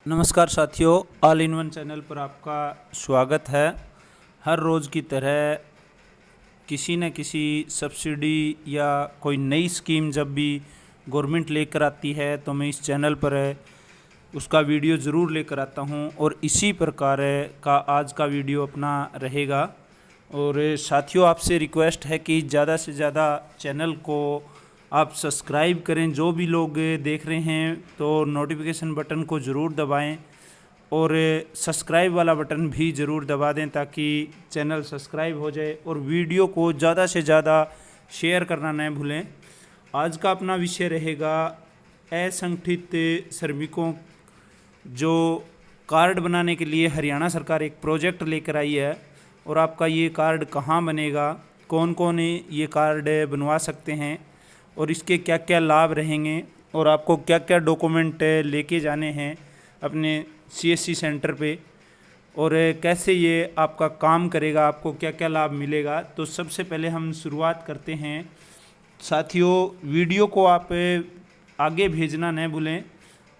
नमस्कार साथियों, all in one channel पर आपका स्वागत है। हर रोज़ की तरह किसी न किसी सब्सिडी या कोई नई स्कीम जब भी गवर्नमेंट लेकर आती है तो मैं इस चैनल पर उसका वीडियो ज़रूर लेकर आता हूं और इसी प्रकार का आज का वीडियो अपना रहेगा। और साथियों, आपसे रिक्वेस्ट है कि ज़्यादा से ज़्यादा चैनल को आप सब्सक्राइब करें। जो भी लोग देख रहे हैं तो नोटिफिकेशन बटन को ज़रूर दबाएं और सब्सक्राइब वाला बटन भी ज़रूर दबा दें ताकि चैनल सब्सक्राइब हो जाए और वीडियो को ज़्यादा से ज़्यादा शेयर करना न भूलें। आज का अपना विषय रहेगा असंगठित श्रमिकों जो कार्ड बनाने के लिए हरियाणा सरकार एक प्रोजेक्ट लेकर आई है और आपका ये कार्ड कहाँ बनेगा, कौन कौन ये कार्ड बनवा सकते हैं और इसके क्या क्या लाभ रहेंगे और आपको क्या क्या डॉक्यूमेंट लेके जाने हैं अपने सीएससी सेंटर पे और कैसे ये आपका काम करेगा, आपको क्या क्या लाभ मिलेगा। तो सबसे पहले हम शुरुआत करते हैं। साथियों, वीडियो को आप आगे भेजना न भूलें,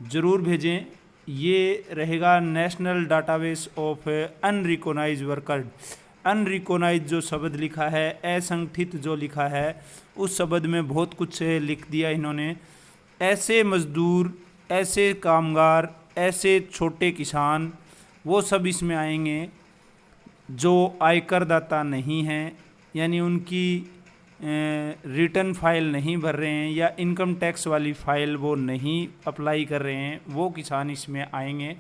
ज़रूर भेजें। ये रहेगा national database of unrecognised worker. Unrecognised जो शब्द लिखा है, असंगठित जो लिखा है, उस शब्द में बहुत कुछ लिख दिया इन्होंने। ऐसे मजदूर, ऐसे कामगार, ऐसे छोटे किसान, वो सब इसमें आएंगे जो आयकर दाता नहीं हैं, यानी उनकी रिटर्न फाइल नहीं भर रहे हैं या इनकम टैक्स वाली फ़ाइल वो नहीं अप्लाई कर रहे हैं, वो किसान इसमें आएंगे।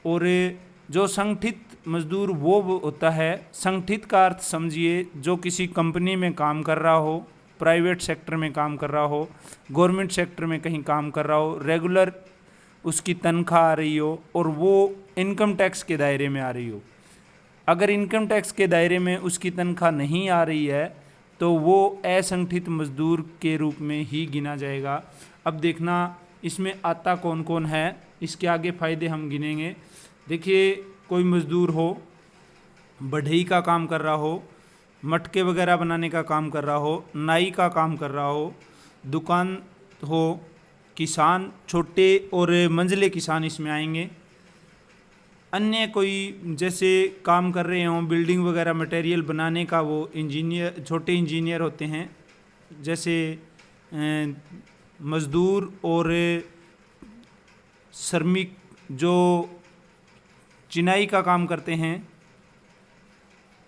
और जो संगठित मजदूर वो होता है, संगठित का अर्थ समझिए जो किसी कंपनी में काम कर रहा हो, प्राइवेट सेक्टर में काम कर रहा हो, गवर्नमेंट सेक्टर में कहीं काम कर रहा हो, रेगुलर उसकी तनख्वाह आ रही हो और वो इनकम टैक्स के दायरे में आ रही हो। अगर इनकम टैक्स के दायरे में उसकी तनख्वाह नहीं आ रही है तो वो असंगठित मजदूर के रूप में ही गिना जाएगा। अब देखना इसमें आता कौन कौन है, इसके आगे फ़ायदे हम गिनेंगे। देखिए, कोई मज़दूर हो, बढ़ई का काम कर रहा हो, मटके वगैरह बनाने का काम कर रहा हो, नाई का काम कर रहा हो, दुकान हो, किसान, छोटे और मंझले किसान इसमें आएंगे। अन्य कोई जैसे काम कर रहे हों, बिल्डिंग वगैरह मटेरियल बनाने का, वो इंजीनियर, छोटे इंजीनियर होते हैं, जैसे मज़दूर और श्रमिक जो चिनाई का काम करते हैं,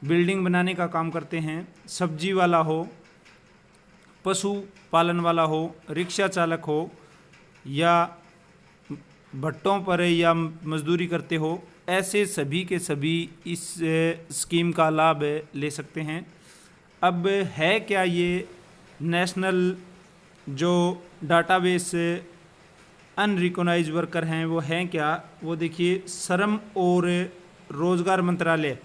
बिल्डिंग बनाने का काम करते हैं, सब्जी वाला हो, पशु पालन वाला हो, रिक्शा चालक हो या भट्टों पर या मजदूरी करते हो, ऐसे सभी के सभी इस स्कीम का लाभ ले सकते हैं। अब है क्या ये नेशनल जो डाटाबेस अनरिकॉग्नाइज्ड वर्कर हैं, वो हैं क्या? वो देखिए, श्रम और रोज़गार मंत्रालय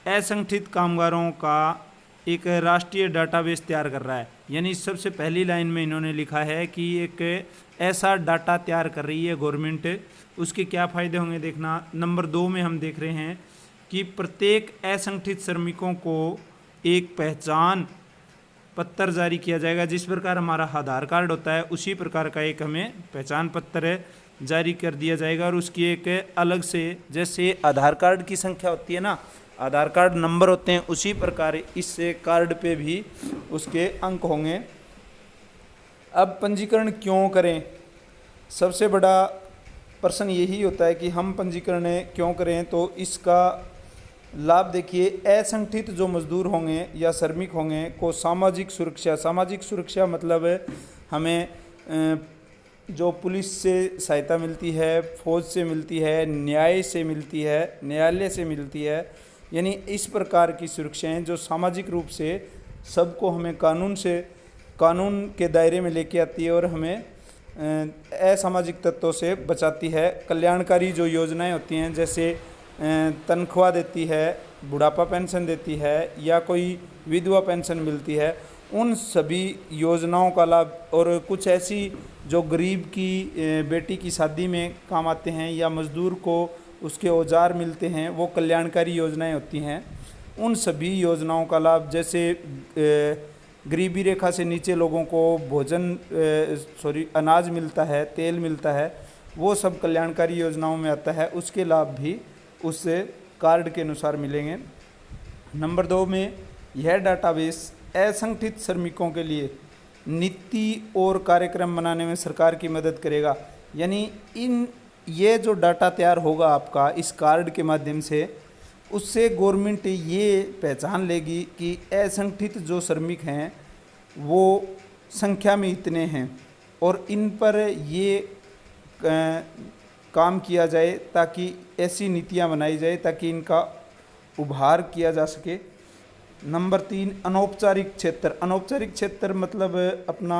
असंगठित कामगारों का एक राष्ट्रीय डाटाबेस तैयार कर रहा है। यानी सबसे पहली लाइन में इन्होंने लिखा है कि एक ऐसा डाटा तैयार कर रही है गवर्नमेंट। उसके क्या फ़ायदे होंगे देखना। नंबर 2 में हम देख रहे हैं कि प्रत्येक असंगठित श्रमिकों को एक पहचान पत्र जारी किया जाएगा। जिस प्रकार हमारा आधार कार्ड होता है, उसी प्रकार का एक हमें पहचान पत्र जारी कर दिया जाएगा और उसकी एक अलग से, जैसे आधार कार्ड की संख्या होती है ना, आधार कार्ड नंबर होते हैं, उसी प्रकार इस कार्ड पे भी उसके अंक होंगे। अब पंजीकरण क्यों करें? सबसे बड़ा प्रश्न यही होता है कि हम पंजीकरण क्यों करें। तो इसका लाभ देखिए, असंगठित जो मजदूर होंगे या श्रमिक होंगे को सामाजिक सुरक्षा, सामाजिक सुरक्षा मतलब हमें जो पुलिस से सहायता मिलती है, फौज से मिलती है, न्याय से मिलती है, न्यायालय से मिलती है, यानी इस प्रकार की सुरक्षाएं जो सामाजिक रूप से सबको हमें कानून के दायरे में लेके आती है और हमें असामाजिक तत्वों से बचाती है। कल्याणकारी जो योजनाएं होती हैं, जैसे तनख्वाह देती है, बुढ़ापा पेंशन देती है या कोई विधवा पेंशन मिलती है, उन सभी योजनाओं का लाभ, और कुछ ऐसी जो गरीब की बेटी की शादी में काम आते हैं या मज़दूर को उसके औजार मिलते हैं, वो कल्याणकारी योजनाएं होती हैं। उन सभी योजनाओं का लाभ, जैसे गरीबी रेखा से नीचे लोगों को अनाज मिलता है, तेल मिलता है, वो सब कल्याणकारी योजनाओं में आता है, उसके लाभ भी उस कार्ड के अनुसार मिलेंगे। नंबर 2 में यह डाटाबेस असंगठित श्रमिकों के लिए नीति और कार्यक्रम बनाने में सरकार की मदद करेगा। यानी ये जो डाटा तैयार होगा आपका इस कार्ड के माध्यम से, उससे गवर्नमेंट ये पहचान लेगी कि असंगठित जो श्रमिक हैं वो संख्या में इतने हैं और इन पर ये काम किया जाए ताकि ऐसी नीतियां बनाई जाए ताकि इनका उभार किया जा सके। नंबर 3 अनौपचारिक क्षेत्र। अनौपचारिक क्षेत्र मतलब अपना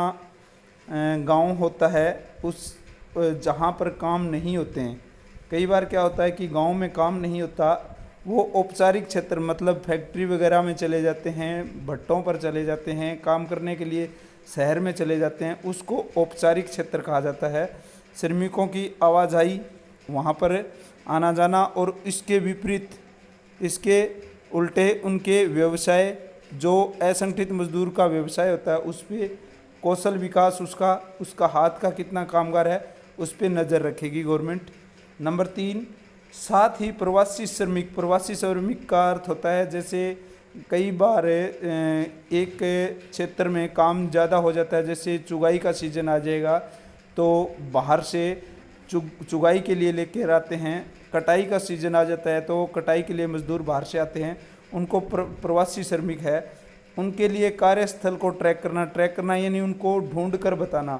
गांव होता है उस जहां पर काम नहीं होते हैं। कई बार क्या होता है कि गांव में काम नहीं होता, वो औपचारिक क्षेत्र मतलब फैक्ट्री वगैरह में चले जाते हैं, भट्टों पर चले जाते हैं, काम करने के लिए शहर में चले जाते हैं, उसको औपचारिक क्षेत्र कहा जाता है। श्रमिकों की आवाजाही वहाँ पर आना जाना और इसके विपरीत इसके उल्टे उनके व्यवसाय, जो असंगठित मजदूर का व्यवसाय होता है उस पर कौशल विकास, उसका हाथ का कितना कामगार है उस पर नज़र रखेगी गवर्नमेंट। नंबर 3 साथ ही प्रवासी श्रमिक। प्रवासी श्रमिक का अर्थ होता है जैसे कई बार एक क्षेत्र में काम ज़्यादा हो जाता है, जैसे चुगाई का सीज़न आ जाएगा तो बाहर से चुगाई के लिए लेकर आते हैं, कटाई का सीज़न आ जाता है तो कटाई के लिए मजदूर बाहर से आते हैं, उनको प्रवासी श्रमिक है। उनके लिए कार्यस्थल को ट्रैक करना यानी उनको ढूंढ कर बताना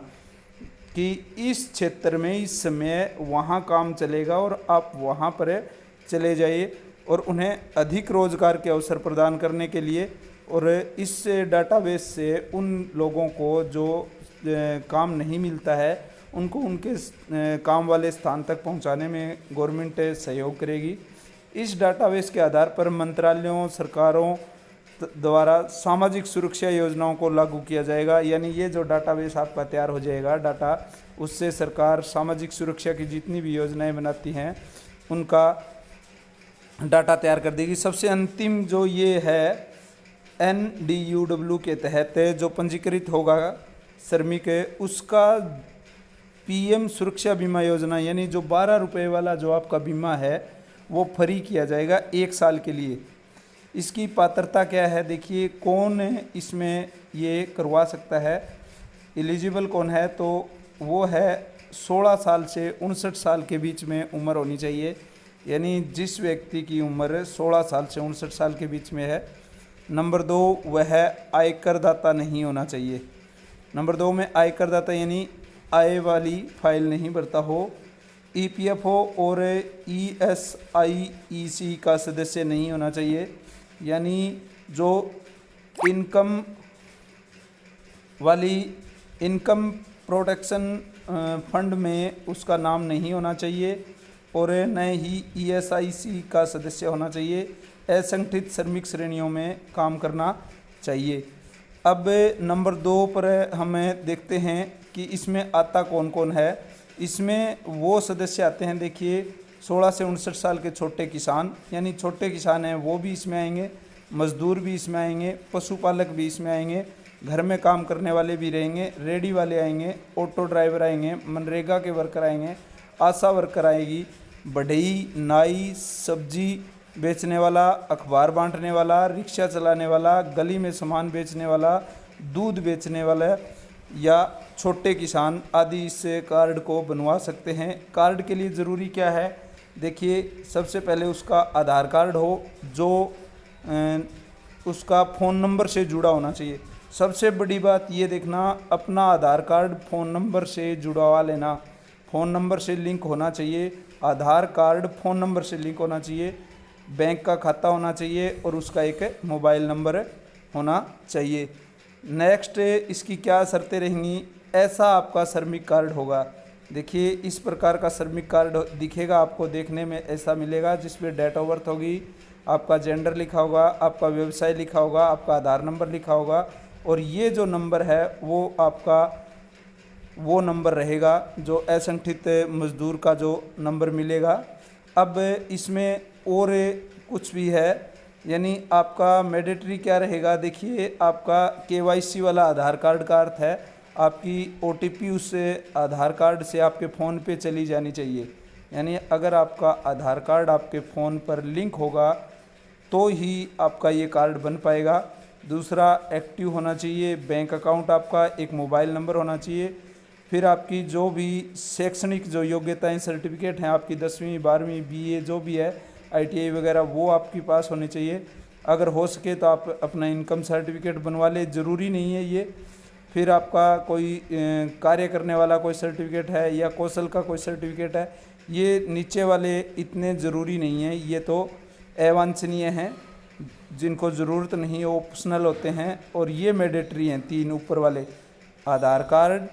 कि इस क्षेत्र में इस समय वहाँ काम चलेगा और आप वहाँ पर चले जाइए, और उन्हें अधिक रोजगार के अवसर प्रदान करने के लिए और इस डाटाबेस से उन लोगों को जो काम नहीं मिलता है उनको उनके काम वाले स्थान तक पहुंचाने में गवर्नमेंट सहयोग करेगी। इस डाटाबेस के आधार पर मंत्रालयों, सरकारों द्वारा सामाजिक सुरक्षा योजनाओं को लागू किया जाएगा। यानी ये जो डाटाबेस आपका तैयार हो जाएगा डाटा, उससे सरकार सामाजिक सुरक्षा की जितनी भी योजनाएं बनाती हैं उनका डाटा तैयार कर देगी। सबसे अंतिम जो ये है NDUW के तहत जो पंजीकृत होगा श्रमिक, उसका PM सुरक्षा बीमा योजना यानी जो 12 रुपये वाला जो आपका बीमा है वो फ्री किया जाएगा 1 साल के लिए। इसकी पात्रता क्या है, देखिए कौन इसमें ये करवा सकता है, एलिजिबल कौन है, तो वो है 16 साल से 59 साल के बीच में उम्र होनी चाहिए। यानी जिस व्यक्ति की उम्र 16 साल से 59 साल के बीच में है। नंबर 2 वह आयकरदाता नहीं होना चाहिए। नंबर 2 में आयकरदाता यानी आय वाली फाइल नहीं भरता हो, EPFO और ESIEC का सदस्य नहीं होना चाहिए, यानी जो इनकम वाली इनकम प्रोटेक्शन फंड में उसका नाम नहीं होना चाहिए, और न ही ESIC का सदस्य होना चाहिए। असंगठित श्रमिक श्रेणियों में काम करना चाहिए। अब नंबर 2 पर हमें देखते हैं कि इसमें आता कौन कौन है। इसमें वो सदस्य आते हैं, देखिए 16 से 59 साल के छोटे किसान, यानी छोटे किसान हैं वो भी इसमें आएंगे, मजदूर भी इसमें आएंगे, पशुपालक भी इसमें आएंगे, घर में काम करने वाले भी रहेंगे, रेडी वाले आएंगे, ऑटो ड्राइवर आएंगे, मनरेगा के वर्कर आएंगे, आशा वर्कर आएगी, बढ़ई, नाई, सब्जी बेचने वाला, अखबार बांटने वाला, रिक्शा चलाने वाला, गली में सामान बेचने वाला, दूध बेचने वाला या छोटे किसान आदि इस कार्ड को बनवा सकते हैं। कार्ड के लिए ज़रूरी क्या है, देखिए सबसे पहले उसका आधार कार्ड हो जो उसका फ़ोन नंबर से जुड़ा होना चाहिए। सबसे बड़ी बात ये देखना, अपना आधार कार्ड फ़ोन नंबर से जुड़वा लेना, फ़ोन नंबर से लिंक होना चाहिए। आधार कार्ड फ़ोन नंबर से लिंक होना चाहिए, बैंक का खाता होना चाहिए और उसका एक मोबाइल नंबर होना चाहिए। नेक्स्ट इसकी क्या शर्तें रहेंगी, ऐसा आपका श्रमिक कार्ड होगा। देखिए इस प्रकार का श्रमिक कार्ड दिखेगा आपको, देखने में ऐसा मिलेगा जिसमें डेट ऑफ बर्थ होगी, आपका जेंडर लिखा होगा, आपका व्यवसाय लिखा होगा, आपका आधार नंबर लिखा होगा, और ये जो नंबर है वो आपका वो नंबर रहेगा जो असंगठित मजदूर का जो नंबर मिलेगा। अब इसमें और कुछ भी है, यानी आपका मैंडेटरी क्या रहेगा, देखिए आपका KYC वाला आधार कार्ड का अर्थ है आपकी OTP उस आधार कार्ड से आपके फ़ोन पे चली जानी चाहिए। यानी अगर आपका आधार कार्ड आपके फ़ोन पर लिंक होगा तो ही आपका ये कार्ड बन पाएगा। दूसरा, एक्टिव होना चाहिए बैंक अकाउंट आपका, एक मोबाइल नंबर होना चाहिए। फिर आपकी जो भी शैक्षणिक जो योग्यताएं सर्टिफिकेट हैं, आपकी 10वीं 12वीं BA जो भी है, ITI वगैरह, वो आपके पास होने चाहिए। अगर हो सके तो आप अपना इनकम सर्टिफिकेट बनवा ले, ज़रूरी नहीं है ये। फिर आपका कोई कार्य करने वाला कोई सर्टिफिकेट है या कौशल का कोई सर्टिफिकेट है, ये नीचे वाले इतने ज़रूरी नहीं है, ये तो अवांछनीय हैं, जिनको ज़रूरत नहीं है, ऑप्शनल होते हैं। और ये मैंडेटरी हैं 3 ऊपर वाले, आधार कार्ड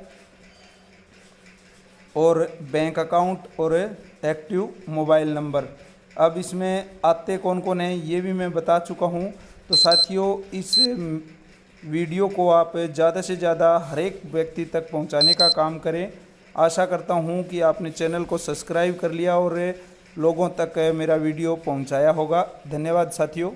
और बैंक अकाउंट और एक्टिव मोबाइल नंबर। अब इसमें आते कौन कौन हैं ये भी मैं बता चुका हूँ। तो साथियों, इस वीडियो को आप ज़्यादा से ज़्यादा हर एक व्यक्ति तक पहुँचाने का काम करें। आशा करता हूँ कि आपने चैनल को सब्सक्राइब कर लिया और लोगों तक मेरा वीडियो पहुँचाया होगा। धन्यवाद साथियों।